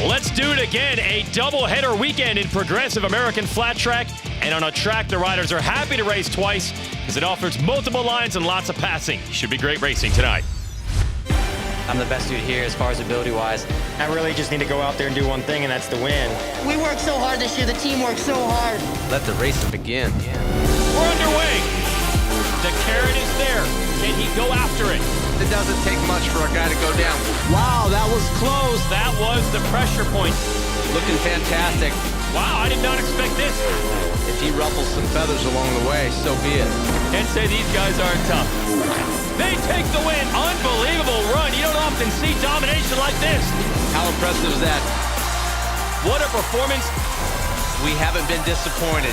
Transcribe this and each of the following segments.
Let's do it again. A doubleheader weekend in progressive American flat track. And on a track the riders are happy to race twice because it offers multiple lines and lots of passing. Should be great racing tonight. I'm the best dude here as far as ability-wise. I really just need to go out there and do one thing, and that's to win. We worked so hard this year. The team worked so hard. Let the racing begin. We're underway. The carrot is there. Can he go after it? It doesn't take much for a guy to go down. Wow, that was close. That was the pressure point. Looking fantastic. Wow, I did not expect this. If he ruffles some feathers along the way, so be it. Can't say these guys aren't tough. They take the win. Unbelievable run. You don't often see domination like this. How impressive is that? What a performance. We haven't been disappointed.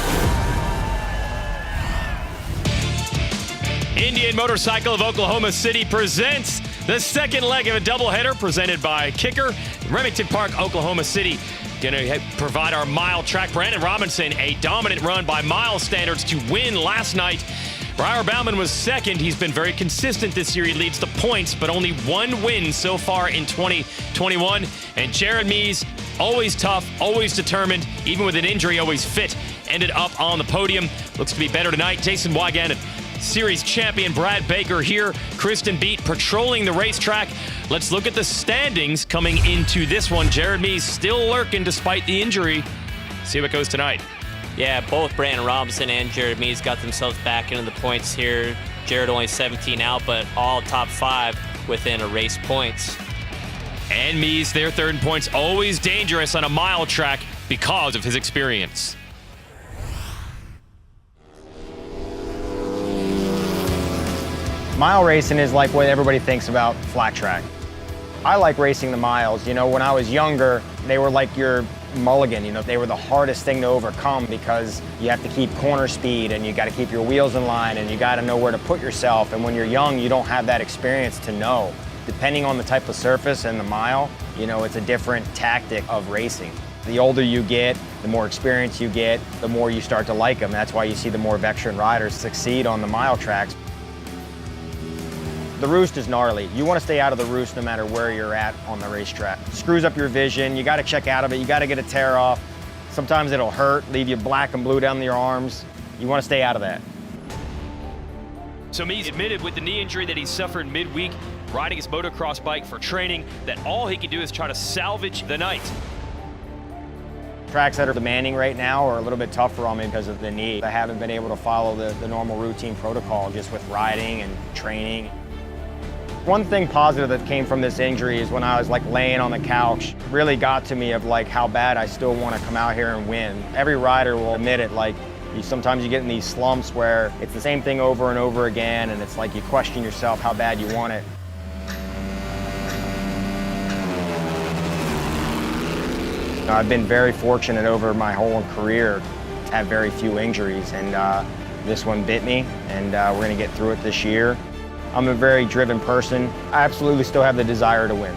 Indian Motorcycle of Oklahoma City presents the second leg of a doubleheader presented by Kicker. Remington Park, Oklahoma City. Going to provide our mile track. Brandon Robinson, a dominant run by mile standards to win last night. Briar Bauman was second. He's been very consistent this year. He leads the points, but only one win so far in 2021. And Jared Mees, always tough, always determined, even with an injury, always fit, ended up on the podium. Looks to be better tonight. Jason Wygant, series champion Brad Baker here. Kristen Beat patrolling the racetrack. Let's look at the standings coming into this one. Jared Mees still lurking despite the injury. See what goes tonight. Yeah, both Brandon Robinson and Jared Mees got themselves back into the points here. Jared only 17 out, but all top 5 within a race points. And Mees, their third in points, always dangerous on a mile track because of his experience. Mile racing is like what everybody thinks about flat track. I like racing the miles. You know, when I was younger, they were like your mulligan. You know, they were the hardest thing to overcome because you have to keep corner speed and you got to keep your wheels in line and you got to know where to put yourself. And when you're young, you don't have that experience to know. Depending on the type of surface and the mile, you know, it's a different tactic of racing. The older you get, the more experience you get, the more you start to like them. That's why you see the more veteran riders succeed on the mile tracks. The roost is gnarly. You want to stay out of the roost no matter where you're at on the racetrack. It screws up your vision. You got to check out of it. You got to get a tear off. Sometimes it'll hurt, leave you black and blue down your arms. You want to stay out of that. So Mees admitted with the knee injury that he suffered midweek, riding his motocross bike for training, that all he can do is try to salvage the night. Tracks that are demanding right now are a little bit tougher on me because of the knee. I haven't been able to follow the normal routine protocol just with riding and training. One thing positive that came from this injury is when I was like laying on the couch, really got to me of like how bad I still want to come out here and win. Every rider will admit it, like sometimes you get in these slumps where it's the same thing over and over again and it's like you question yourself how bad you want it. I've been very fortunate over my whole career to have very few injuries and this one bit me and we're going to get through it this year. I'm a very driven person. I absolutely still have the desire to win.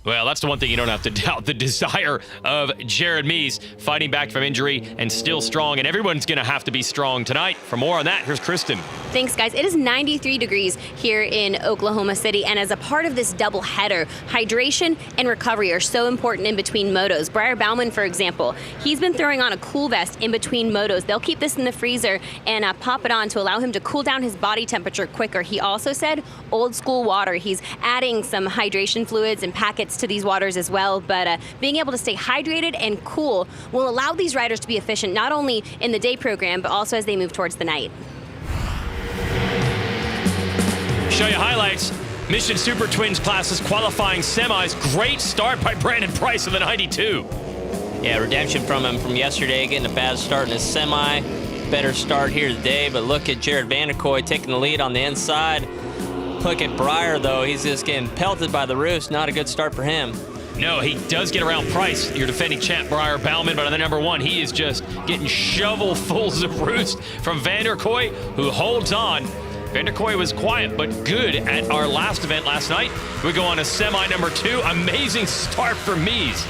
Well, that's the one thing you don't have to doubt, the desire of Jared Mees, fighting back from injury and still strong, and everyone's going to have to be strong tonight. For more on that, here's Kristen. Thanks, guys. It is 93 degrees here in Oklahoma City, and as a part of this double header, hydration and recovery are so important in between motos. Briar Bauman, for example, he's been throwing on a cool vest in between motos. They'll keep this in the freezer and pop it on to allow him to cool down his body temperature quicker. He also said old school water. He's adding some hydration fluids and packets to these waters as well, but being able to stay hydrated and cool will allow these riders to be efficient not only in the day program, but also as they move towards the night. Show you highlights. Mission Super Twins classes qualifying semis. Great start by Brandon Price of the 92. Yeah, redemption from him from yesterday, getting a bad start in his semi. Better start here today, but look at Jared Vanderkoy taking the lead on the inside. Look at Briar, though. He's just getting pelted by the roost. Not a good start for him. No, he does get around Price, your defending champ, Briar Bauman, but on the number one, he is just getting shovelfuls of roost from Vanderkoy, who holds on. Vanderkoy was quiet but good at our last event last night. We go on to semi number 2. Amazing start for Mees.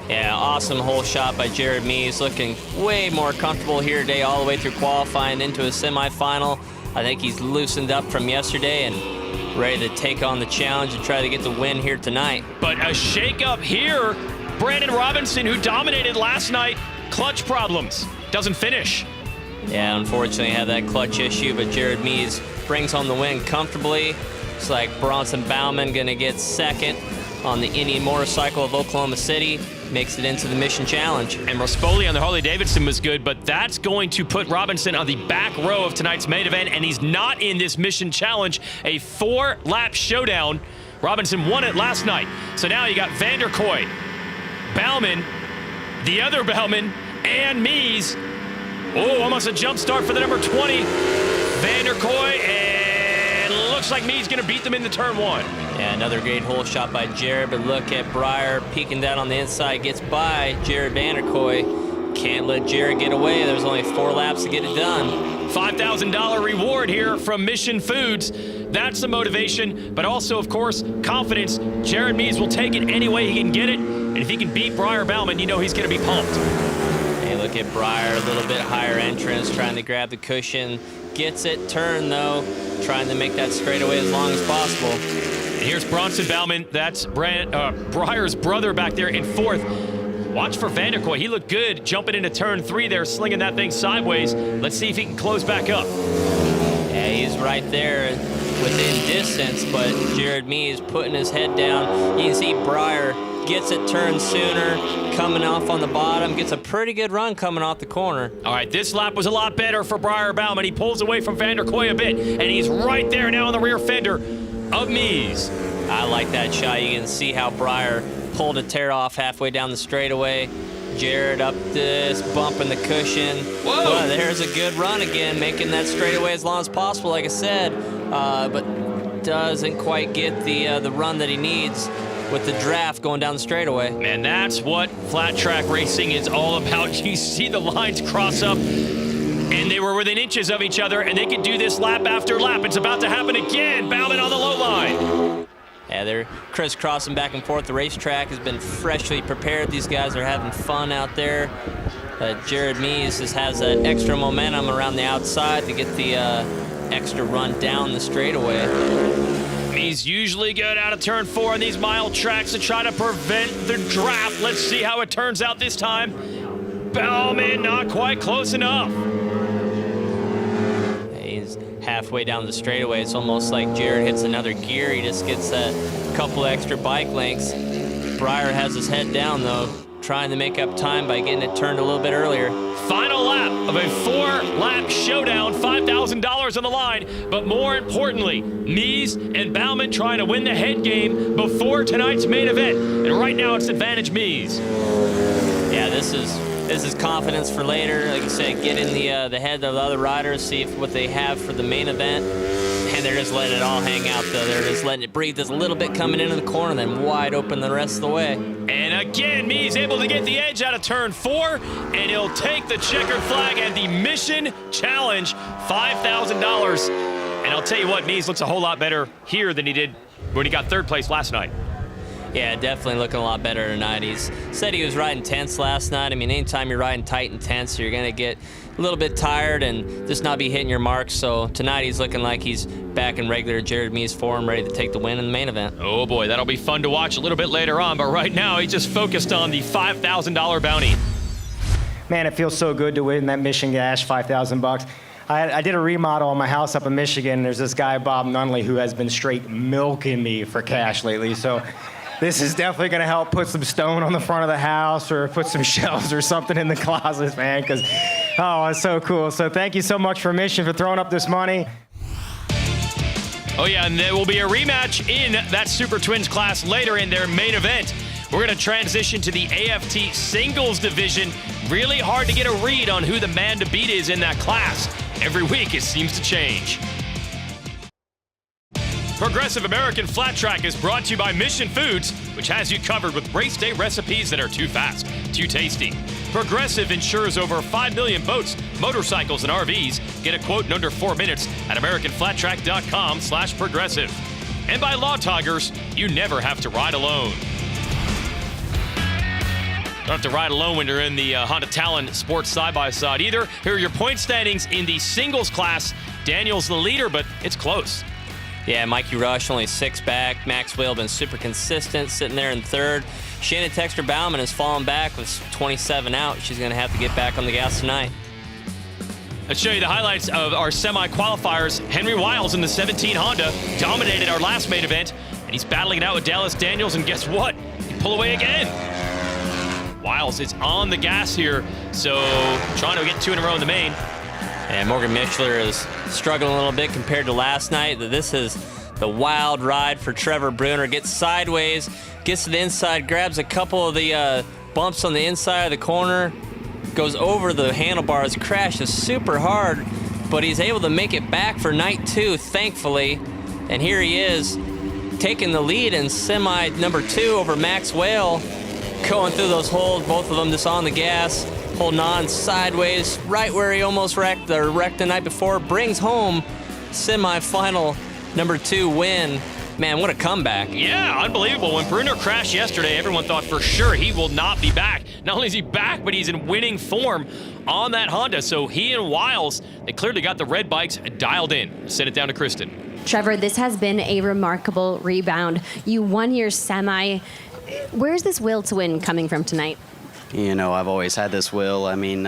Yeah, awesome hole shot by Jared Mees. Looking way more comfortable here today all the way through qualifying into a semifinal. I think he's loosened up from yesterday and ready to take on the challenge and try to get the win here tonight. But a shakeup here. Brandon Robinson, who dominated last night, clutch problems, doesn't finish. Yeah, unfortunately had that clutch issue, but Jared Mees brings home the win comfortably. Looks like Bronson Bauman gonna get second on the Indian Motorcycle of Oklahoma City. Makes it into the Mission Challenge. And Rospoli on the Harley-Davidson was good, but that's going to put Robinson on the back row of tonight's main event, and he's not in this Mission Challenge, a 4-lap showdown. Robinson won it last night. So now you got Vander Kooi, Bauman, the other Bauman, and Mees. Oh, almost a jump start for the number 20, Vander Kooi, and looks like Mees going to beat them into turn 1. Yeah, another great hole shot by Jared, but look at Breyer peeking down on the inside, gets by Jared Vander Kooi. Can't let Jared get away. There's only 4 laps to get it done. $5,000 reward here from Mission Foods. That's the motivation, but also, of course, confidence. Jared Mees will take it any way he can get it, and if he can beat Breyer Bauman, you know he's going to be pumped. Hey, look at Breyer, a little bit higher entrance, trying to grab the cushion. Gets it, turn though, trying to make that straightaway as long as possible. And here's Bronson Bauman. That's Breyer's brother back there in 4th. Watch for Vander Kooi. He looked good jumping into turn 3 there, slinging that thing sideways. Let's see if he can close back up. Yeah, he's right there within distance, but Jared Mees putting his head down. You can see Breyer gets it turned sooner, coming off on the bottom, gets a pretty good run coming off the corner. All right, this lap was a lot better for Breyer Bauman. He pulls away from Vander Kooi a bit, and he's right there now on the rear fender of Mees. I like that shot. You can see how Breyer pulled a tear off halfway down the straightaway. Jared up this, bumping the cushion. Whoa! Well, there's a good run again, making that straightaway as long as possible, like I said, but doesn't quite get the run that he needs with the draft going down the straightaway. And that's what flat track racing is all about. You see the lines cross up, and they were within inches of each other, and they could do this lap after lap. It's about to happen again. Bauman on the low line. Yeah, they're crisscrossing back and forth. The racetrack has been freshly prepared. These guys are having fun out there. Jared Mees just has that extra momentum around the outside to get the extra run down the straightaway. He's usually good out of turn 4 on these mile tracks to try to prevent the draft. Let's see how it turns out this time. Bauman not quite close enough. He's halfway down the straightaway. It's almost like Jared hits another gear. He just gets a couple extra bike lengths. Breyer has his head down, though, trying to make up time by getting it turned a little bit earlier. Final lap of a 4-lap showdown, $5,000 on the line, but more importantly, Mees and Bauman trying to win the head game before tonight's main event, and right now it's advantage Mees. Yeah, this is confidence for later. Like I said, get in the head of the other riders, see what they have for the main event, and they're just letting it all hang out, though. They're just letting it breathe. There's a little bit coming into the corner, then wide open the rest of the way. And again, Mees able to get the edge out of turn 4, and he'll take the checkered flag at the Mission Challenge, $5,000. And I'll tell you what, Mees looks a whole lot better here than he did when he got 3rd place last night. Yeah, definitely looking a lot better tonight. He's said he was riding tense last night. I mean, anytime you're riding tight and tense, you're going to get a little bit tired and just not be hitting your marks. So tonight he's looking like he's back in regular Jared Mees form, ready to take the win in the main event. Oh boy, that'll be fun to watch a little bit later on, but right now he's just focused on the $5,000 bounty. Man, it feels so good to win that Mission Gash, $5,000. I did a remodel on my house up in Michigan. There's this guy, Bob Nunley, who has been straight milking me for cash lately. So this is definitely going to help put some stone on the front of the house or put some shelves or something in the closet, man, because, oh, it's so cool. So thank you so much for Mission for throwing up this money. Oh, yeah, and there will be a rematch in that Super Twins class later in their main event. We're going to transition to the AFT singles division. Really hard to get a read on who the man to beat is in that class. Every week it seems to change. Progressive American Flat Track is brought to you by Mission Foods, which has you covered with race day recipes that are too fast, too tasty. Progressive insures over 5 million boats, motorcycles, and RVs. Get a quote in under 4 minutes at AmericanFlatTrack.com/progressive. And by Law Tigers, you never have to ride alone. Don't have to ride alone when you're in the Honda Talon Sports Side-by-Side either. Here are your point standings in the singles class. Daniel's the leader, but it's close. Yeah, Mikey Rush only 6 back. Max Whale been super consistent, sitting there in third. Shannon Texter Bauman has fallen back with 27 out. She's going to have to get back on the gas tonight. Let's show you the highlights of our semi-qualifiers. Henry Wiles in the 17 Honda dominated our last main event, and he's battling it out with Dallas Daniels, and guess what? He pulled away again. Wiles is on the gas here, so trying to get 2 in a row in the main. And Morgan Mischler is struggling a little bit compared to last night. This is the wild ride for Trevor Bruner. Gets sideways, gets to the inside, grabs a couple of the bumps on the inside of the corner, goes over the handlebars, crashes super hard, but he's able to make it back for night 2, thankfully. And here he is, taking the lead in semi number 2 over Max Whale, going through those holes, both of them just on the gas, holding on sideways, right where he almost wrecked the night before, brings home semi-final number 2 win. Man, what a comeback. Yeah, unbelievable. When Bruner crashed yesterday, everyone thought for sure he will not be back. Not only is he back, but he's in winning form on that Honda. So he and Wiles, they clearly got the red bikes dialed in. Send it down to Kristen. Trevor, this has been a remarkable rebound. You won your semi. Where's this will to win coming from tonight? You know, I've always had this will. I mean,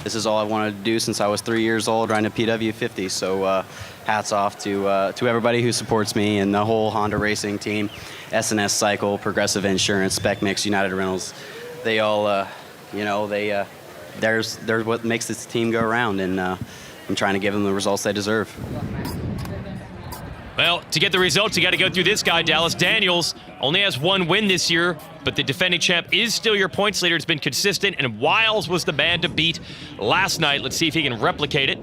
this is all I wanted to do since I was 3 years old, riding a PW50. So hats off to everybody who supports me and the whole Honda racing team, SNS Cycle, Progressive Insurance, Spec Mix, United Rentals. They all, they're what makes this team go around, and I'm trying to give them the results they deserve. Well, to get the results, you got to go through this guy, Dallas Daniels. Only has 1 win this year, but the defending champ is still your points leader. It's been consistent, and Wiles was the man to beat last night. Let's see if he can replicate it.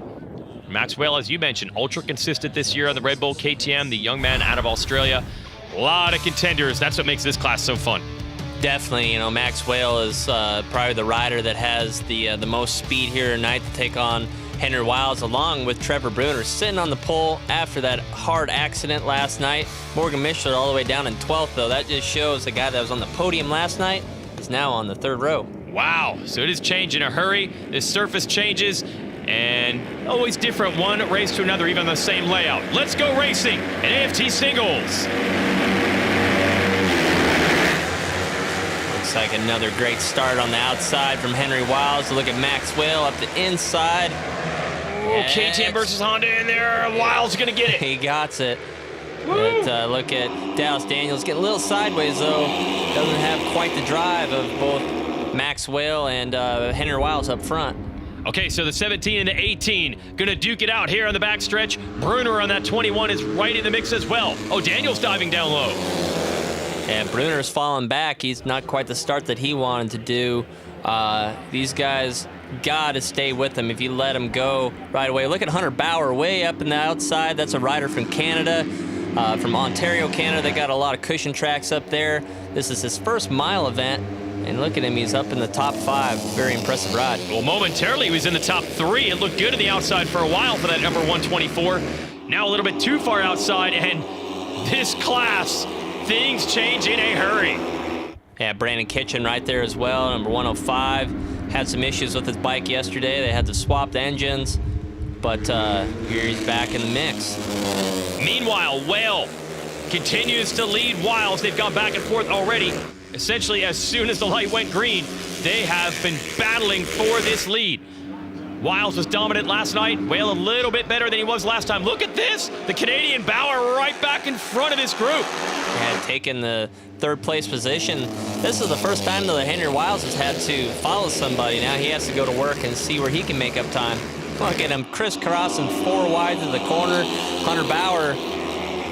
Max Whale, as you mentioned, ultra consistent this year on the Red Bull KTM, the young man out of Australia. A lot of contenders. That's what makes this class so fun. Definitely, Max Whale is probably the rider that has the most speed here tonight to take on Henry Wiles, along with Trevor Bruner, sitting on the pole after that hard accident last night. Morgan Mischler all the way down in 12th, though. That just shows the guy that was on the podium last night is now on the 3rd row. Wow, so it is change in a hurry. This surface changes, and always different one race to another, even on the same layout. Let's go racing at AFT Singles. Looks like another great start on the outside from Henry Wiles. Look at Max Whale up the inside. Oh, KTM versus Honda in there. Wiles going to get it. He got it. But look at Dallas Daniels getting a little sideways, though. Doesn't have quite the drive of both Max Whale and Henry Wiles up front. Okay, so the 17 and the 18 going to duke it out here on the backstretch. Bruner on that 21 is right in the mix as well. Oh, Daniels diving down low. And Bruner's fallen back. He's not quite the start that he wanted to do. These guys got to stay with him if you let him go right away. Look at Hunter Bauer way up in the outside. That's a rider from Canada, from Ontario, Canada. They got a lot of cushion tracks up there. This is his first mile event. And look at him, he's up in the top 5. Very impressive ride. Well, momentarily he was in the top 3. It looked good in the outside for a while for that number 124. Now a little bit too far outside, and this class, things change in a hurry. Yeah, Brandon Kitchen right there as well, number 105. Had some issues with his bike yesterday. They had to swap the engines, but here he's back in the mix. Meanwhile, Whale continues to lead Wiles. They've gone back and forth already. Essentially, as soon as the light went green, they have been battling for this lead. Wiles was dominant last night. Whale a little bit better than he was last time. Look at this. The Canadian Bauer right back in front of his group. Had taken the 3rd place position. This is the first time that Henry Wiles has had to follow somebody. Now he has to go to work and see where he can make up time. Look at him crisscrossing 4 wide to the corner. Hunter Bauer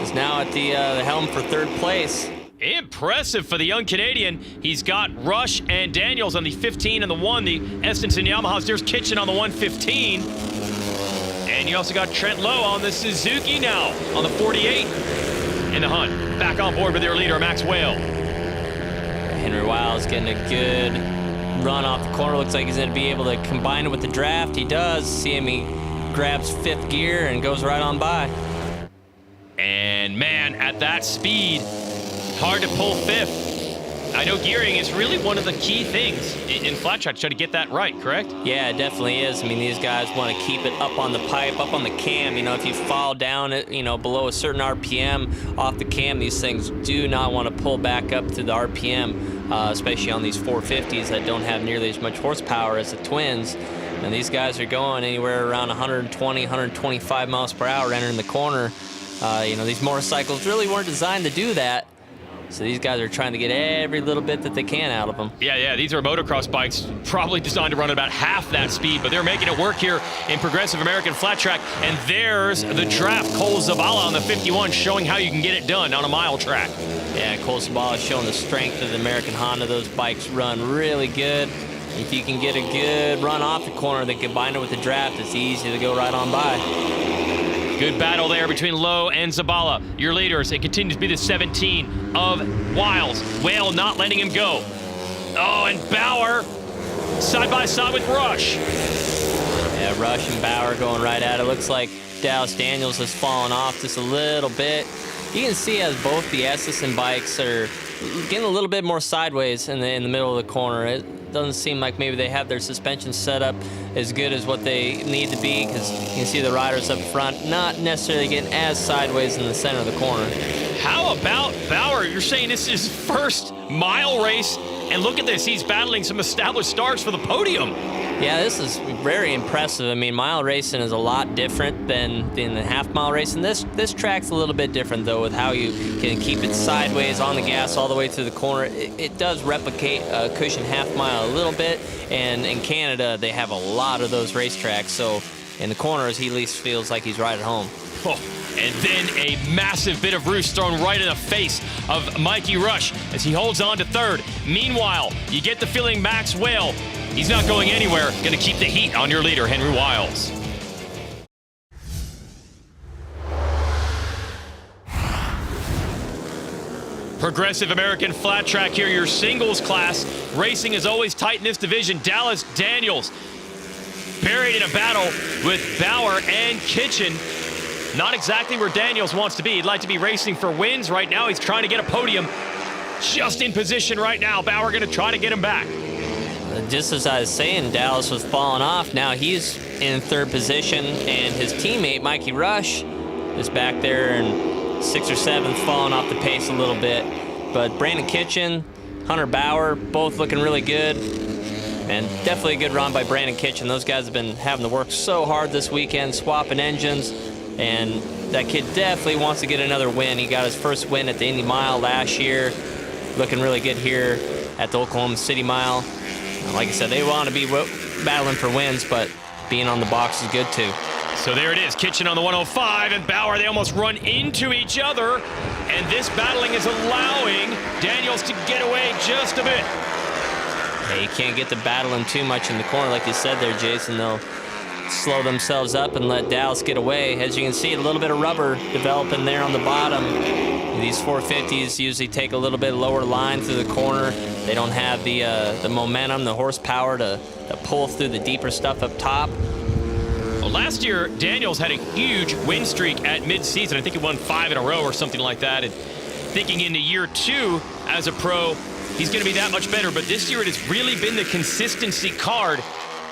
is now at the helm for 3rd place. Impressive for the young Canadian. He's got Rush and Daniels on the 15 and the 1, the Estenson Yamahas. There's Kitchen on the 115. And you also got Trent Lowe on the Suzuki now on the 48 in the hunt. Back on board with their leader, Max Whale. Henry Wiles getting a good run off the corner. Looks like he's going to be able to combine it with the draft. He does. See him, he grabs 5th gear and goes right on by. And man, at that speed, hard to pull 5th. I know gearing is really one of the key things in flat track to try to get that right, correct? Yeah, it definitely is. I mean, these guys want to keep it up on the pipe, up on the cam. You know, if you fall down, below a certain RPM off the cam, these things do not want to pull back up to the RPM, especially on these 450s that don't have nearly as much horsepower as the twins. And these guys are going anywhere around 120, 125 miles per hour entering the corner. These motorcycles really weren't designed to do that. So these guys are trying to get every little bit that they can out of them. Yeah, these are motocross bikes, probably designed to run at about half that speed, but they're making it work here in Progressive American Flat Track. And there's the draft, Cole Zabala on the 51, showing how you can get it done on a mile track. Yeah, Cole Zabala showing the strength of the American Honda. Those bikes run really good. If you can get a good run off the corner, then combine it with the draft, it's easy to go right on by. Good battle there between Lowe and Zabala. Your leaders, it continues to be the 17 of Wiles. Whale not letting him go. Oh, and Bauer side by side with Rush. Yeah, Rush and Bauer going right at it. Looks like Dallas Daniels has fallen off just a little bit. You can see as both the Essison bikes are getting a little bit more sideways in the middle of the corner. It doesn't seem like maybe they have their suspension set up as good as what they need to be, because you can see the riders up front not necessarily getting as sideways in the center of the corner. How about Bauer? You're saying this is his first mile race, and look at this, he's battling some established stars for the podium. Yeah, this is very impressive. I mean, mile racing is a lot different than the half-mile racing. This track's a little bit different, though, with how you can keep it sideways on the gas all the way through the corner. It does replicate a Cushion half-mile a little bit, and in Canada, they have a lot of those racetracks, so in the corners, he at least feels like he's right at home. Oh, and then a massive bit of roost thrown right in the face of Mikey Rush as he holds on to third. Meanwhile, you get the feeling Max Whale, he's not going anywhere, going to keep the heat on your leader, Henry Wiles. Progressive American Flat Track here, your singles class. Racing is always tight in this division. Dallas Daniels buried in a battle with Bauer and Kitchen. Not exactly where Daniels wants to be. He'd like to be racing for wins. Right now, he's trying to get a podium. Just in position right now. Bauer going to try to get him back. Just as I was saying, Dallas was falling off. Now he's in third position, and his teammate, Mikey Rush, is back there in 6th or 7th, falling off the pace a little bit. But Brandon Kitchen, Hunter Bauer, both looking really good. And definitely a good run by Brandon Kitchen. Those guys have been having to work so hard this weekend, swapping engines. And that kid definitely wants to get another win. He got his first win at the Indy Mile last year. Looking really good here at the Oklahoma City Mile. Like I said, they want to be battling for wins, but being on the box is good too. So there it is, Kitchen on the 105, and Bauer, they almost run into each other. And this battling is allowing Daniels to get away just a bit. Hey, you can't get the battling too much in the corner, like you said there, Jason. They'll slow themselves up and let Dallas get away. As you can see, a little bit of rubber developing there on the bottom. These 450s usually take a little bit lower line through the corner. They don't have the momentum, the horsepower to pull through the deeper stuff up top. Well, last year, Daniels had a huge win streak at mid-season. I think he won 5 in a row or something like that. And thinking into year 2 as a pro, he's going to be that much better. But this year, it has really been the consistency card.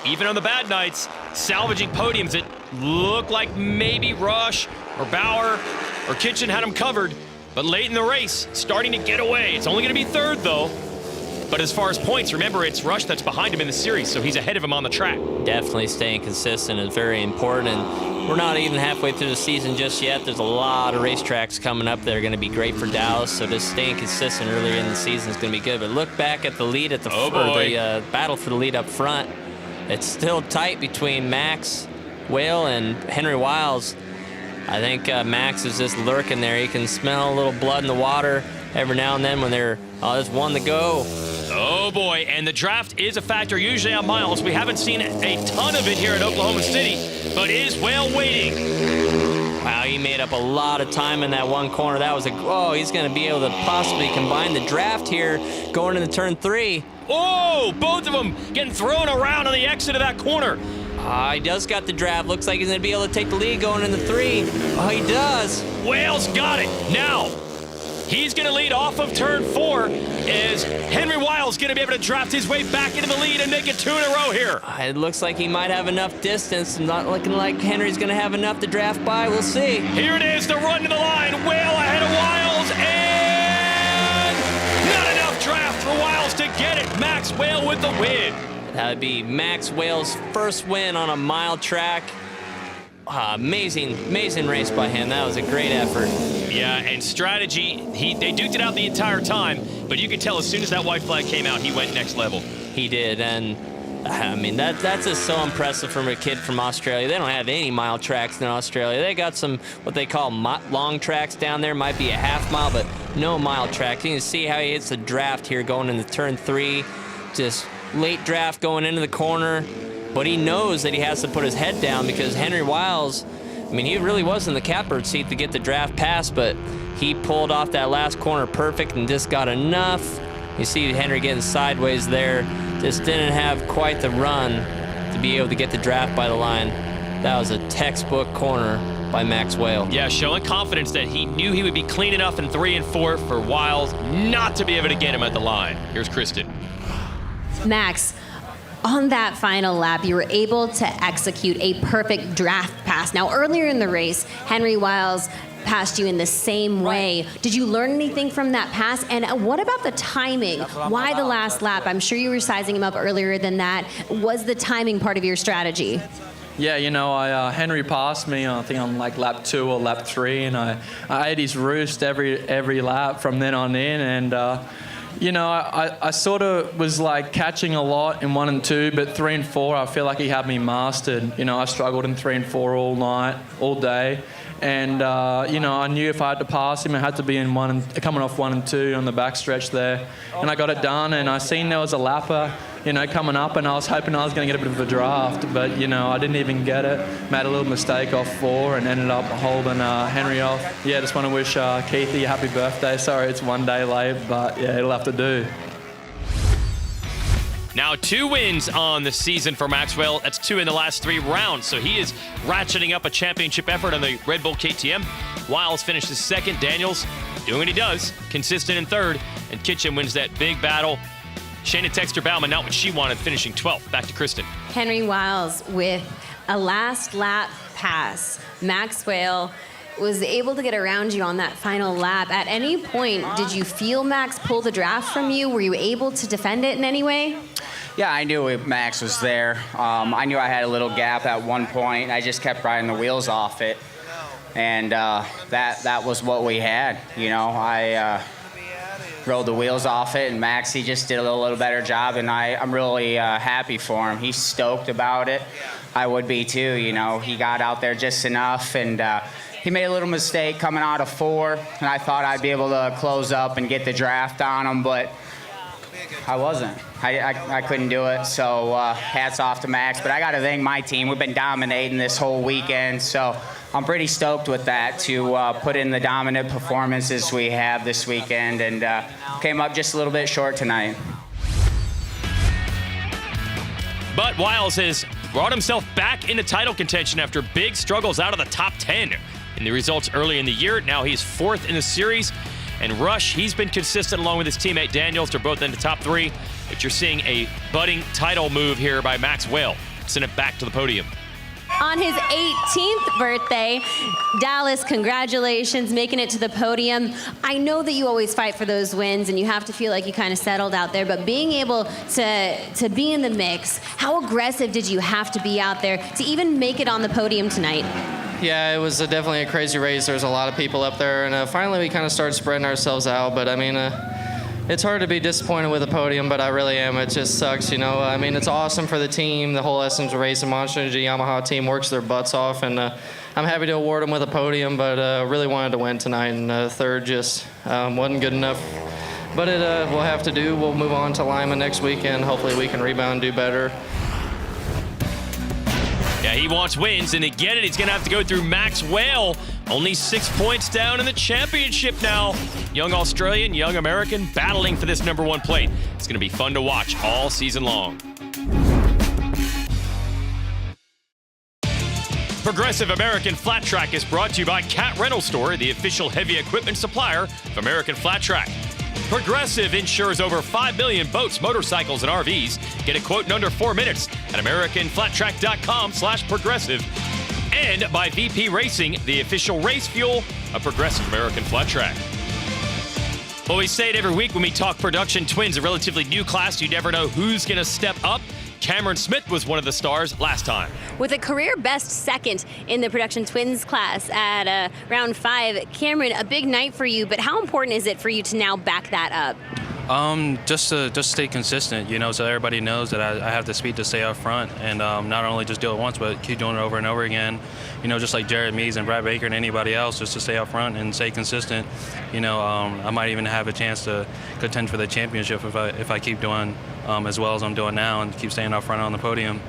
Even on the bad nights, salvaging podiums that look like maybe Rush or Bauer or Kitchen had him covered. But late in the race, starting to get away. It's only going to be third, though. But as far as points, remember, it's Rush that's behind him in the series, so he's ahead of him on the track. Definitely staying consistent is very important. And we're not even halfway through the season just yet. There's a lot of racetracks coming up that are going to be great for Dallas, so just staying consistent earlier in the season is going to be good. But look back at the lead at the battle for the lead up front. It's still tight between Max Whale and Henry Wiles. I think Max is just lurking there. He can smell a little blood in the water every now and then when there's one to go. Oh boy, and the draft is a factor usually on miles. We haven't seen a ton of it here at Oklahoma City, but is Whale waiting? Wow, he made up a lot of time in that one corner. That was he's going to be able to possibly combine the draft here going into turn 3. Oh, both of them getting thrown around on the exit of that corner. He does got the draft. Looks like he's going to be able to take the lead going into 3. Oh, he does. Whale's got it. Now, He's going to lead off of turn 4 as Henry Wiles going to be able to draft his way back into the lead and make it 2 in a row here. It looks like he might have enough distance. Not looking like Henry's going to have enough to draft by. We'll see. Here it is, the run to the line. Whale ahead of Wiles, and not enough draft for Wiles to get it. Max Whale with the win. That would be Max Whale's first win on a mile track. Amazing race by him. That was a great effort. Yeah, and strategy, they duked it out the entire time, but you could tell as soon as that white flag came out, he went next level. He did, and I mean, that's just so impressive from a kid from Australia. They don't have any mile tracks in Australia. They got some, what they call long tracks down there, might be a half mile, but no mile tracks. You can see how he hits the draft here going into turn 3, just late draft going into the corner. But he knows that he has to put his head down because Henry Wiles, I mean, he really was in the catbird seat to get the draft pass, but he pulled off that last corner perfect and just got enough. You see Henry getting sideways there, just didn't have quite the run to be able to get the draft by the line. That was a textbook corner by Max Whale. Yeah, showing confidence that he knew he would be clean enough in 3 and 4 for Wiles not to be able to get him at the line. Here's Kristen. Max, on that final lap, you were able to execute a perfect draft pass. Now, earlier in the race, Henry Wiles passed you in the same way. Did you learn anything from that pass? And what about the timing? Why the last lap? I'm sure you were sizing him up earlier than that. Was the timing part of your strategy? Yeah, you know, Henry passed me, I think on like lap 2 or lap 3, and I ate his roost every lap from then on in, and you know, I sort of was like catching a lot in 1 and 2, but 3 and 4, I feel like he had me mastered. You know, I struggled in 3 and 4 all night, all day. And, you know, I knew if I had to pass him, it had to be in coming off 1 and 2 on the backstretch there. And I got it done, and I seen there was a lapper, you know, coming up, and I was hoping I was going to get a bit of a draft. But, you know, I didn't even get it. Made a little mistake off 4 and ended up holding Henry off. Yeah, just want to wish Keithy a happy birthday. Sorry, it's 1 day late, but, yeah, it'll have to do. Now 2 wins on the season for Maxwell. That's 2 in the last 3 rounds. So he is ratcheting up a championship effort on the Red Bull KTM. Wiles finishes 2nd. Daniels doing what he does, consistent in 3rd. And Kitchen wins that big battle. Shayna Texter Bauman, not what she wanted, finishing 12th. Back to Kristen. Henry Wiles with a last lap pass. Maxwell was able to get around you on that final lap. At any point, did you feel Max pull the draft from you? Were you able to defend it in any way? Yeah, I knew Max was there. I knew I had a little gap at one point. I just kept riding the wheels off it. And that was what we had. You know, I rode the wheels off it, and Max, he just did a little better job, and I'm really happy for him. He's stoked about it. I would be too, you know. He got out there just enough, and he made a little mistake coming out of 4, and I thought I'd be able to close up and get the draft on him, but I wasn't. I couldn't do it, so hats off to Max. But I got to thank my team. We've been dominating this whole weekend, so I'm pretty stoked with that to put in the dominant performances we have this weekend, and came up just a little bit short tonight. But Wiles has brought himself back into title contention after big struggles out of the top 10 in the results early in the year. Now he's 4th in the series. And Rush, he's been consistent along with his teammate Daniels. They're both in the top 3. But you're seeing a budding title move here by Max Whale. Send it back to the podium. On his 18th birthday, Dallas, congratulations, making it to the podium. I know that you always fight for those wins and you have to feel like you kind of settled out there, but being able to be in the mix, how aggressive did you have to be out there to even make it on the podium tonight? Yeah, it was definitely a crazy race. There was a lot of people up there, and finally we kind of started spreading ourselves out. But I mean, it's hard to be disappointed with the podium, but I really am. It just sucks, you know. I mean, it's awesome for the team. The whole Essence Race and Monster Energy Yamaha team works their butts off, and I'm happy to award them with a podium, but really wanted to win tonight, and third just wasn't good enough. But we'll have to do. We'll move on to Lima next weekend. Hopefully we can rebound and do better. Yeah, he wants wins, and to get it, he's going to have to go through Max Whale. Only 6 points down in the championship now. Young Australian, young American, battling for this #1 plate. It's going to be fun to watch all season long. Progressive American Flat Track is brought to you by Cat Rental Store, the official heavy equipment supplier of American Flat Track. Progressive insures over 5 million boats, motorcycles, and RVs. Get a quote in under 4 minutes at AmericanFlatTrack.com/progressive. And by VP Racing, the official race fuel of Progressive American Flat Track. Well, we say it every week when we talk production twins, a relatively new class. You never know who's going to step up. Cameron Smith was one of the stars last time. With a career best second in the production twins class at round 5. Cameron, a big night for you, but how important is it for you to now back that up? Just to stay consistent, so everybody knows that I have the speed to stay up front and not only just do it once, but keep doing it over and over again. Just like Jared Mees and Brad Baker and anybody else, just to stay up front and stay consistent. I might even have a chance to contend for the championship if I keep doing as well as I'm doing now and keep staying up front on the podium.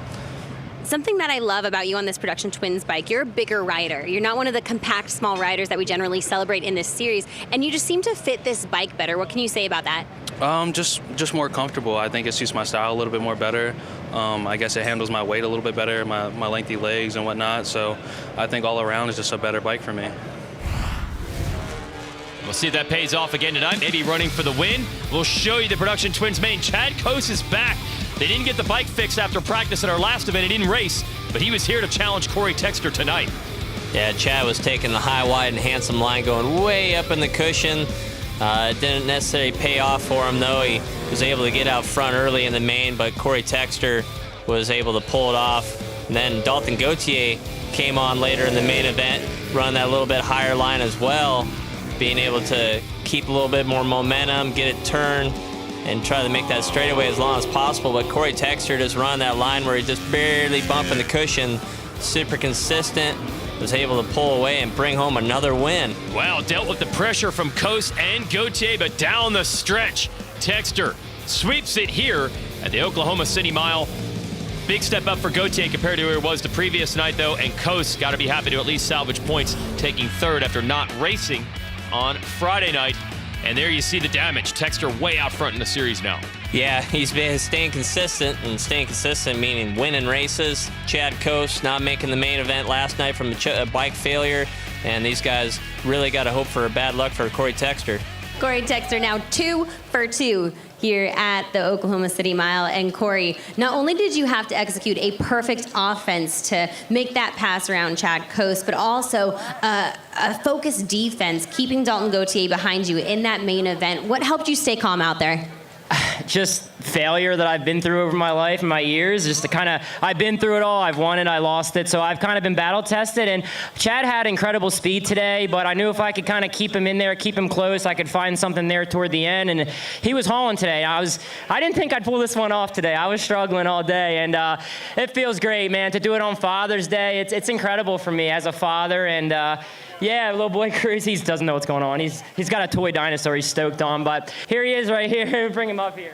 Something that I love about you on this production twins bike, you're a bigger rider. You're not one of the compact small riders that we generally celebrate in this series, and you just seem to fit this bike better. What can you say about that? Just more comfortable. I think it suits my style a little bit more better. I guess it handles my weight a little bit better, my lengthy legs and whatnot. So I think all around is just a better bike for me. We'll see if that pays off again tonight. Maybe running for the win. We'll show you the production twins main. Chad Coase is back. They didn't get the bike fixed after practice at our last event. He didn't race, but he was here to challenge Corey Texter tonight. Yeah, Chad was taking the high, wide, and handsome line going way up in the cushion. It didn't necessarily pay off for him, though. He was able to get out front early in the main, but Corey Texter was able to pull it off. And then Dalton Gauthier came on later in the main event, run that little bit higher line as well, being able to keep a little bit more momentum, get it turned, and try to make that straightaway as long as possible. But Corey Texter just run that line where he just barely bumping the cushion, super consistent, was able to pull away and bring home another win. Wow, dealt with the pressure from Coase and Gauthier, but down the stretch, Texter sweeps it here at the Oklahoma City Mile. Big step up for Gauthier compared to where it was the previous night, though, and Coase got to be happy to at least salvage points, taking third after not racing on Friday night. And there you see the damage. Texter way out front in the series now. Yeah, he's been staying consistent, and staying consistent meaning winning races. Chad Coase not making the main event last night from a bike failure, and these guys really got to hope for bad luck for Corey Texter. Corey Texter now 2 for 2 here at the Oklahoma City Mile. And Corey, not only did you have to execute a perfect offense to make that pass around Chad Coase, but also a focused defense, keeping Dalton Gauthier behind you in that main event. What helped you stay calm out there? Just failure that I've been through over my life and my years. Just to I've been through it all. I've won it, I lost it. So I've kind of been battle tested. And Chad had incredible speed today, but I knew if I could kind of keep him in there, keep him close, I could find something there toward the end. And he was hauling today. I didn't think I'd pull this one off today. I was struggling all day, and it feels great, man, to do it on Father's Day. It's incredible for me as a father, and yeah, little boy Cruz, he doesn't know what's going on. He's got a toy dinosaur he's stoked on, but here he is right here. Bring him up here.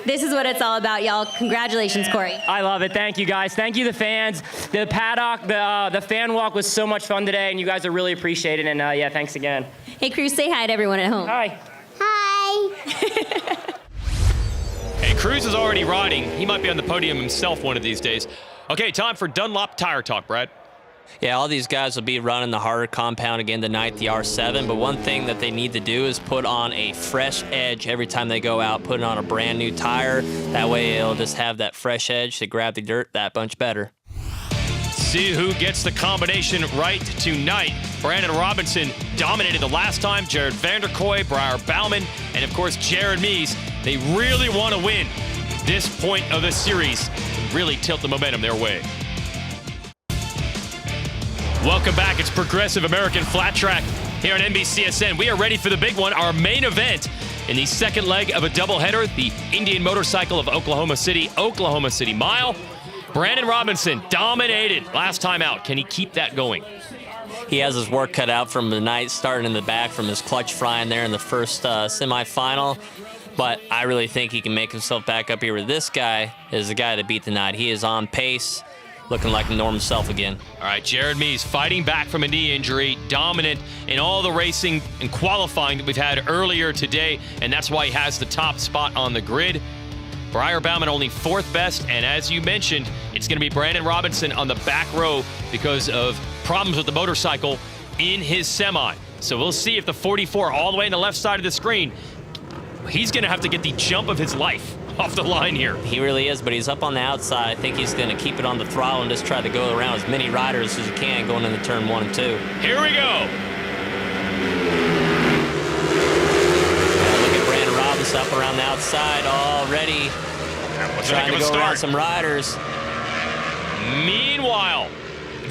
This is what it's all about, y'all. Congratulations, Corey. I love it. Thank you, guys. Thank you, the fans. The paddock, the fan walk was so much fun today, and you guys are really appreciated, and yeah, thanks again. Hey, Cruz, say hi to everyone at home. Hi. Hi. Hey, Cruz is already riding. He might be on the podium himself one of these days. Okay, time for Dunlop Tire Talk, Brad. Yeah, all these guys will be running the harder compound again tonight, the R7, but one thing that they need to do is put on a fresh edge every time they go out, put on a brand new tire. That way it'll just have that fresh edge to grab the dirt that much better. See who gets the combination right tonight. Brandon Robinson dominated the last time. Jared Vanderkoy, Briar Bauman, and of course Jared Mees. They really want to win this point of the series and really tilt the momentum their way. Welcome back. It's Progressive American Flat Track here on NBCSN. We are ready for the big one, our main event in the second leg of a doubleheader, the Indian Motorcycle of Oklahoma City Mile. Brandon Robinson dominated last time out. Can he keep that going? He has his work cut out from the night, starting in the back from his clutch frying there in the first semifinal. But I really think he can make himself back up here with this guy is the guy to beat tonight. He is on pace, looking like the normal self again. All right, Jared Mees fighting back from a knee injury, dominant in all the racing and qualifying that we've had earlier today, and that's why he has the top spot on the grid. Briar Bauman only 4th best, and as you mentioned, it's going to be Brandon Robinson on the back row because of problems with the motorcycle in his semi. So we'll see if the 44 all the way on the left side of the screen, he's going to have to get the jump of his life off the line here. He really is, but he's up on the outside. I think he's going to keep it on the throttle and just try to go around as many riders as he can going into turn 1 and 2. Here we go. Look at Brandon Robinson up around the outside already. Trying to go around some riders. Meanwhile,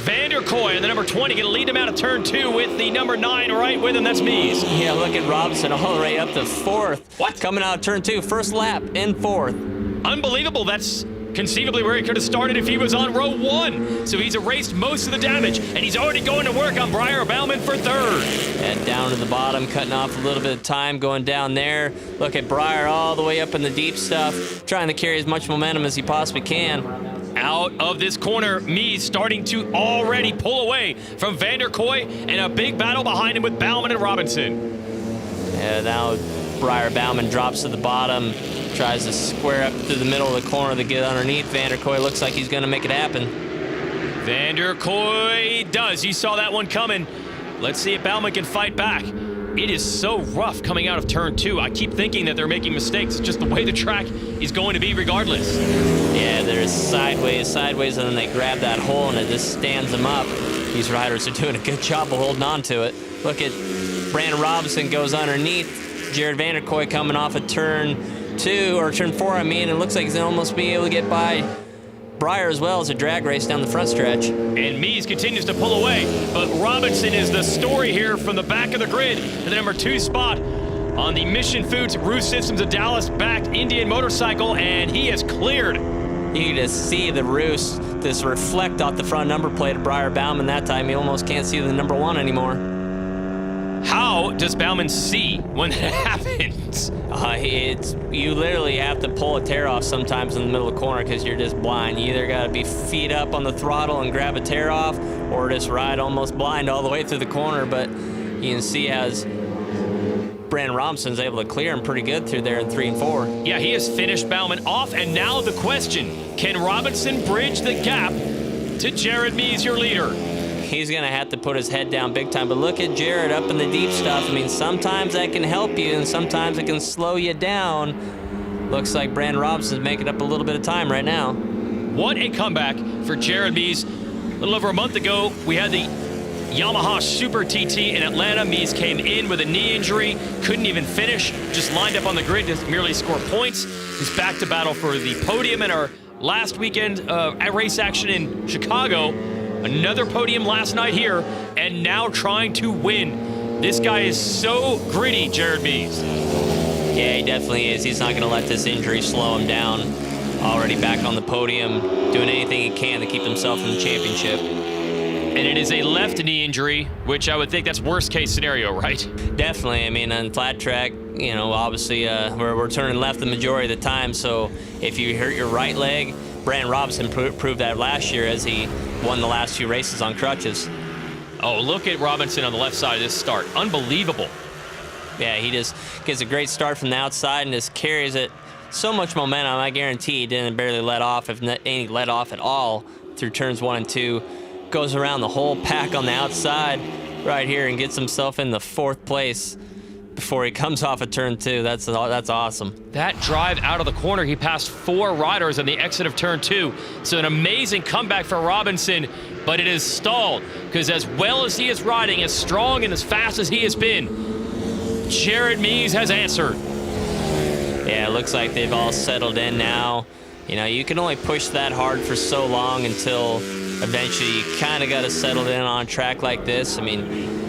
Vanderkoy and the number 20 going to lead him out of turn 2 with the number 9 right with him. That's Mies. Yeah, look at Robinson all the way up to 4th. What? Coming out of turn 2, first lap in 4th. Unbelievable. That's conceivably where he could have started if he was on row 1. So he's erased most of the damage, and he's already going to work on Briar Bauman for 3rd. And down to the bottom, cutting off a little bit of time going down there. Look at Briar all the way up in the deep stuff, trying to carry as much momentum as he possibly can. Out of this corner, Mies starting to already pull away from Vanderkoy, and a big battle behind him with Bauman and Robinson. And now Briar Bauman drops to the bottom, tries to square up through the middle of the corner to get underneath Vanderkoy. Looks like he's going to make it happen. Vanderkoy does. You saw that one coming. Let's see if Bauman can fight back. It is so rough coming out of turn 2. I keep thinking that they're making mistakes. It's just the way the track is going to be regardless. Yeah, there's sideways, and then they grab that hole and it just stands them up. These riders are doing a good job of holding on to it. Look at Brandon Robinson goes underneath. Jared Vanderkoy coming off of turn 2, or turn 4, I mean. It looks like he's going to almost be able to get by Briar as well as a drag race down the front stretch. And Mies continues to pull away, but Robinson is the story here from the back of the grid to the number 2 spot on the Mission Foods Roof Systems of Dallas-backed Indian motorcycle, and he is cleared. You can just see the roofs just reflect off the front number plate of Briar Bauman that time. You almost can't see the number 1 anymore. How does Bauman see when that happens? You literally have to pull a tear off sometimes in the middle of the corner because you're just blind. You either got to be feet up on the throttle and grab a tear off, or just ride almost blind all the way through the corner. But you can see as Brandon Robinson's able to clear him pretty good through there in 3 and 4. Yeah, he has finished Bauman off, and now the question, can Robinson bridge the gap to Jared Mies, your leader? He's going to have to put his head down big time. But look at Jared up in the deep stuff. I mean, sometimes that can help you, and sometimes it can slow you down. Looks like Brandon Robinson's making up a little bit of time right now. What a comeback for Jared Mies. A little over a month ago, we had the Yamaha Super TT in Atlanta. Mies came in with a knee injury, couldn't even finish, just lined up on the grid to merely score points. He's back to battle for the podium in our last weekend at race action in Chicago. Another podium last night here, and now trying to win. This guy is so gritty, Jared Mies. Yeah, he definitely is. He's not going to let this injury slow him down. Already back on the podium, doing anything he can to keep himself in the championship. And it is a left knee injury, which I would think that's worst case scenario, right? Definitely. I mean, on flat track, you know, obviously we're turning left the majority of the time. So if you hurt your right leg, Brandon Robinson proved that last year as he won the last 2 races on crutches. Oh, look at Robinson on the left side of this start. Unbelievable. Yeah, he just gets a great start from the outside and just carries it. So much momentum, I guarantee he didn't barely let off, if not any let off at all, through turns 1 and 2. Goes around the whole pack on the outside right here and gets himself in the 4th place before he comes off of turn 2. That's awesome. That drive out of the corner, he passed 4 riders on the exit of turn 2. So an amazing comeback for Robinson, but it is stalled because as well as he is riding, as strong and as fast as he has been, Jared Mies has answered. Yeah, it looks like they've all settled in now. You know, you can only push that hard for so long until eventually you kind of got to settle in on a track like this. I mean,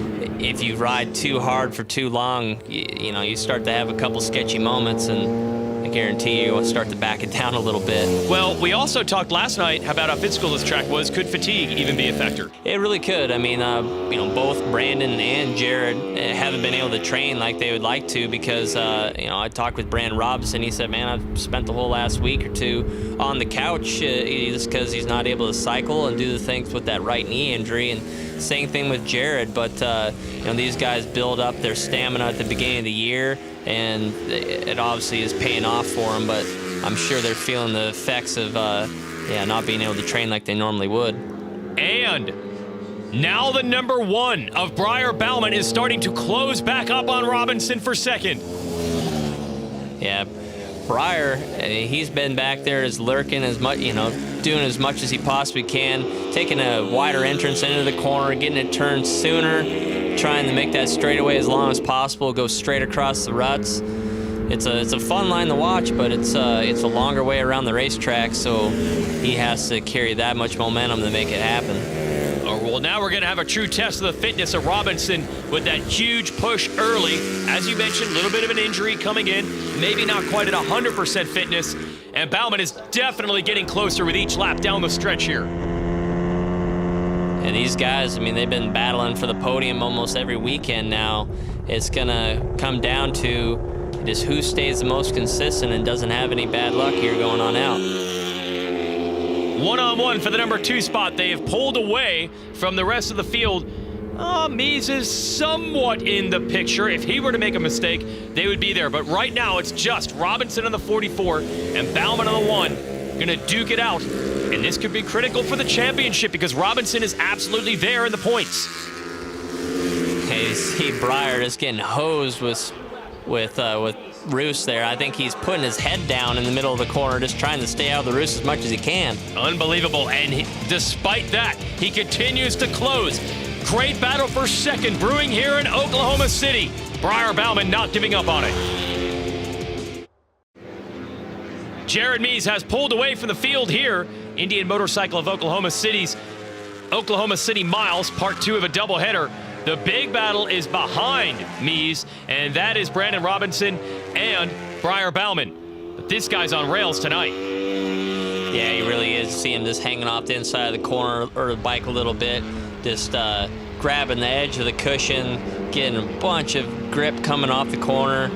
if you ride too hard for too long, you know, you start to have a couple sketchy moments, and I guarantee you will start to back it down a little bit. Well, we also talked last night about how physical this track was. Could fatigue even be a factor? It really could. I mean, you know, both Brandon and Jared haven't been able to train like they would like to because, you know, I talked with Brandon Robinson. He said, man, I've spent the whole last week or 2 on the couch just because he's not able to cycle and do the things with that right knee injury. And same thing with Jared. But, you know, these guys build up their stamina at the beginning of the year, and it obviously is paying off for them. But I'm sure they're feeling the effects of not being able to train like they normally would. And now the number 1 of Briar Bauman is starting to close back up on Robinson for second. Yeah, Briar, he's been back there as lurking as much, doing as much as he possibly can, taking a wider entrance into the corner, getting it turned sooner, trying to make that straightaway as long as possible, go straight across the ruts. It's a fun line to watch, but it's a longer way around the racetrack, so he has to carry that much momentum to make it happen. Well, now we're going to have a true test of the fitness of Robinson with that huge push early. As you mentioned, a little bit of an injury coming in, maybe not quite at 100% fitness, and Bauman is definitely getting closer with each lap down the stretch here. And these guys, they've been battling for the podium almost every weekend now. It's going to come down to just who stays the most consistent and doesn't have any bad luck here going on out. One-on-one for the number 2 spot. They have pulled away from the rest of the field. Mies is somewhat in the picture. If he were to make a mistake, they would be there. But right now, it's just Robinson on the 44 and Bauman on the 1. Gonna duke it out. And this could be critical for the championship because Robinson is absolutely there in the points. Okay, you see Briar just getting hosed with Roos there. I think he's putting his head down in the middle of the corner, just trying to stay out of the Roos as much as he can. Unbelievable, and despite that, he continues to close. Great battle for second brewing here in Oklahoma City. Briar Bauman not giving up on it. Jared Mies has pulled away from the field here. Indian Motorcycle of Oklahoma City's Oklahoma City Miles, part 2 of a doubleheader. The big battle is behind Mies, and that is Brandon Robinson and Briar Bauman. But this guy's on rails tonight. Yeah, he really is. See him just hanging off the inside of the corner or the bike a little bit, just grabbing the edge of the cushion, getting a bunch of grip coming off the corner.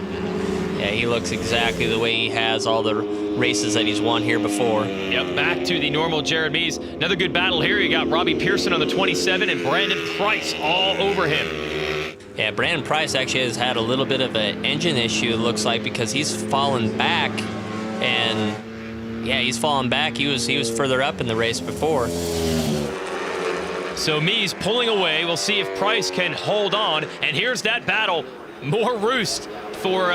Yeah, he looks exactly the way he has all the races that he's won here before. Yep, back to the normal Jared Mies. Another good battle here. You got Robbie Pearson on the 27 and Brandon Price all over him. Yeah, Brandon Price actually has had a little bit of an engine issue, it looks like, because he's fallen back. And yeah, he's fallen back. He was further up in the race before. So Mies pulling away. We'll see if Price can hold on. And here's that battle. More roost for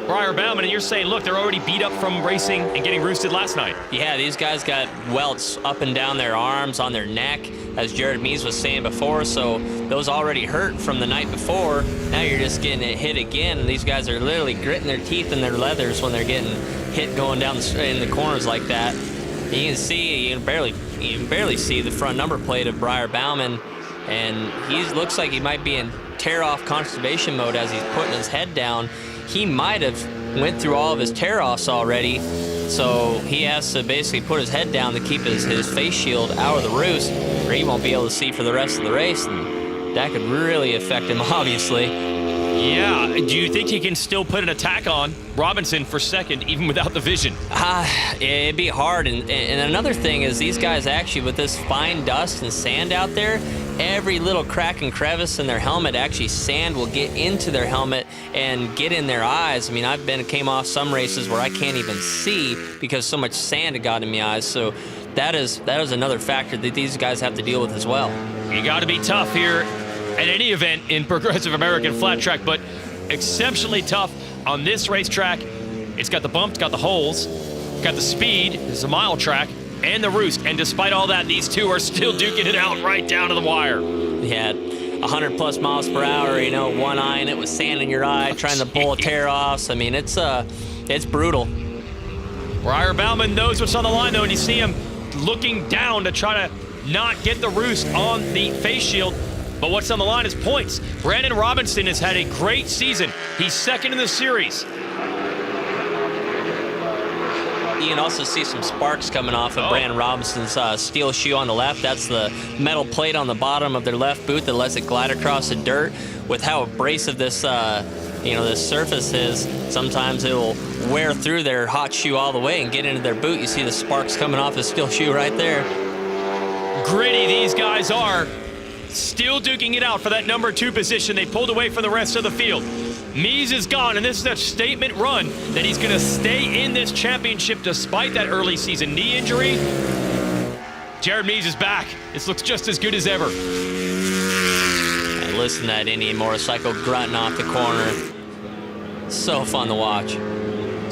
Briar Bauman, and you're saying, look, they're already beat up from racing and getting roosted last night. Yeah, these guys got welts up and down their arms, on their neck, as Jared Mies was saying before, so those already hurt from the night before. Now you're just getting it hit again, and these guys are literally gritting their teeth in their leathers when they're getting hit going down in the corners like that. You can see, you can barely see the front number plate of Briar Bauman, and he looks like he might be in tear-off conservation mode as he's putting his head down. He might have went through all of his tear-offs already, so he has to basically put his head down to keep his face shield out of the roost, or he won't be able to see for the rest of the race, and that could really affect him, obviously. Yeah, do you think he can still put an attack on Robinson for second, even without the vision? It'd be hard, and another thing is these guys actually, with this fine dust and sand out there, every little crack and crevice in their helmet, actually sand will get into their helmet and get in their eyes. I mean, came off some races where I can't even see because so much sand had got in my eyes. So that is another factor that these guys have to deal with as well. You got to be tough here at any event in Progressive American Flat Track, but exceptionally tough on this racetrack. It's got the bumps, got the holes, got the speed. This is a mile track. And the roost, and despite all that, these two are still duking it out right down to the wire. Yeah, 100+ miles per hour, one eye in it with sand in your eye, trying to pull tear-offs. I mean, it's brutal. Briar Bauman knows what's on the line, though, and you see him looking down to try to not get the roost on the face shield. But what's on the line is points. Brandon Robinson has had a great season. He's second in the series. You can also see some sparks coming off of Brandon Robinson's steel shoe on the left. That's the metal plate on the bottom of their left boot that lets it glide across the dirt. With how abrasive this, this surface is, sometimes it'll wear through their hot shoe all the way and get into their boot. You see the sparks coming off the steel shoe right there. Gritty these guys are. Still duking it out for that number 2 position. They pulled away from the rest of the field. Mees is gone, and this is a statement run that he's going to stay in this championship despite that early season knee injury. Jared Mees is back. This looks just as good as ever. And listen to that Indian motorcycle grunting off the corner. So fun to watch.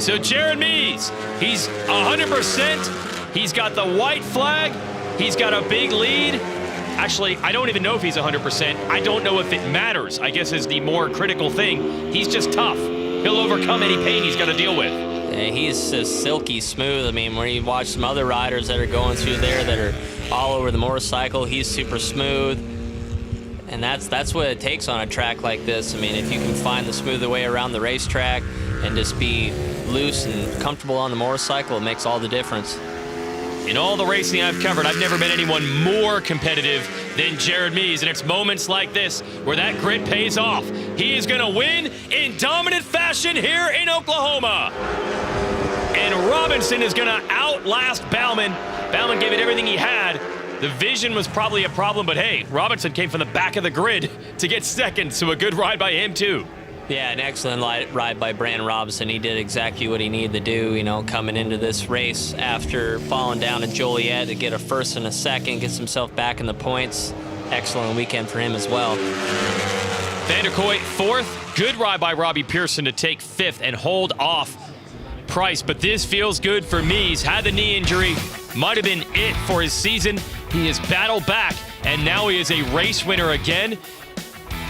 So Jared Mees, he's 100%. He's got the white flag. He's got a big lead. Actually, I don't even know if he's 100%. I don't know if it matters, I guess is the more critical thing. He's just tough. He'll overcome any pain he's got to deal with. And he's just silky smooth. I mean, when you watch some other riders that are going through there that are all over the motorcycle, he's super smooth. And that's what it takes on a track like this. I mean, if you can find the smoother way around the racetrack and just be loose and comfortable on the motorcycle, it makes all the difference. In all the racing I've covered, I've never met anyone more competitive than Jared Mees, and it's moments like this where that grit pays off. He is going to win in dominant fashion here in Oklahoma. And Robinson is going to outlast Bauman. Bauman gave it everything he had. The vision was probably a problem, but hey, Robinson came from the back of the grid to get second, so a good ride by him too. Yeah, an excellent ride by Brandon Robinson. He did exactly what he needed to do, you know, coming into this race after falling down in Joliet to get a first and a second, gets himself back in the points. Excellent weekend for him as well. Van der Kooi fourth. Good ride by Robbie Pearson to take fifth and hold off Price, but this feels good for Mees. Had the knee injury, might have been it for his season. He has battled back, and now he is a race winner again.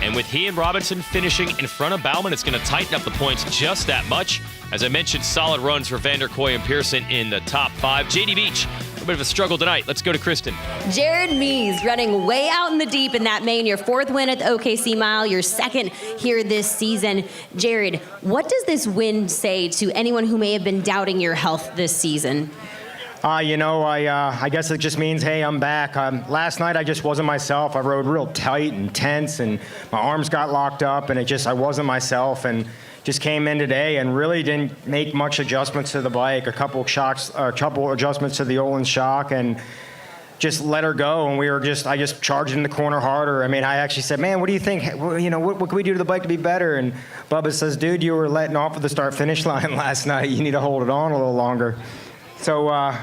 And with he and Robinson finishing in front of Bauman, it's going to tighten up the points just that much. As I mentioned, solid runs for Van der Kooi and Pearson in the top 5. JD Beach, a bit of a struggle tonight. Let's go to Kristen. Jared Mees running way out in the deep in that main. Your 4th win at the OKC Mile, your 2nd here this season. Jared, what does this win say to anyone who may have been doubting your health this season? I guess it just means, hey, I'm back. Last night I just wasn't myself. I rode real tight and tense, and my arms got locked up, and I wasn't myself, and just came in today and really didn't make much adjustments to the bike. A couple adjustments to the Olin shock, and just let her go. And I just charged in the corner harder. I mean, I actually said, man, what do you think? What can we do to the bike to be better? And Bubba says, dude, you were letting off at the start-finish line last night. You need to hold it on a little longer. So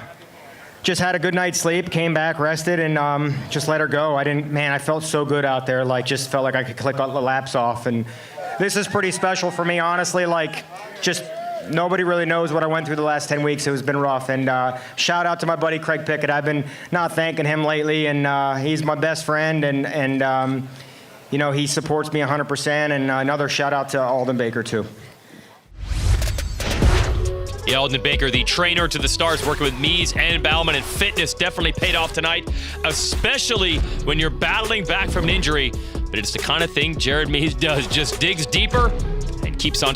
just had a good night's sleep, came back, rested, and just let her go. I felt so good out there, just felt like I could click all the laps off. And this is pretty special for me, honestly. Just nobody really knows what I went through the last 10 weeks. It has been rough. And shout out to my buddy Craig Pickett. I've been not thanking him lately, and he's my best friend, and he supports me 100%. And another shout out to Alden Baker, too. Yeah, Alden Baker, the trainer to the stars, working with Mees and Bauman, and fitness definitely paid off tonight, especially when you're battling back from an injury. But it's the kind of thing Jared Mees does, just digs deeper and keeps on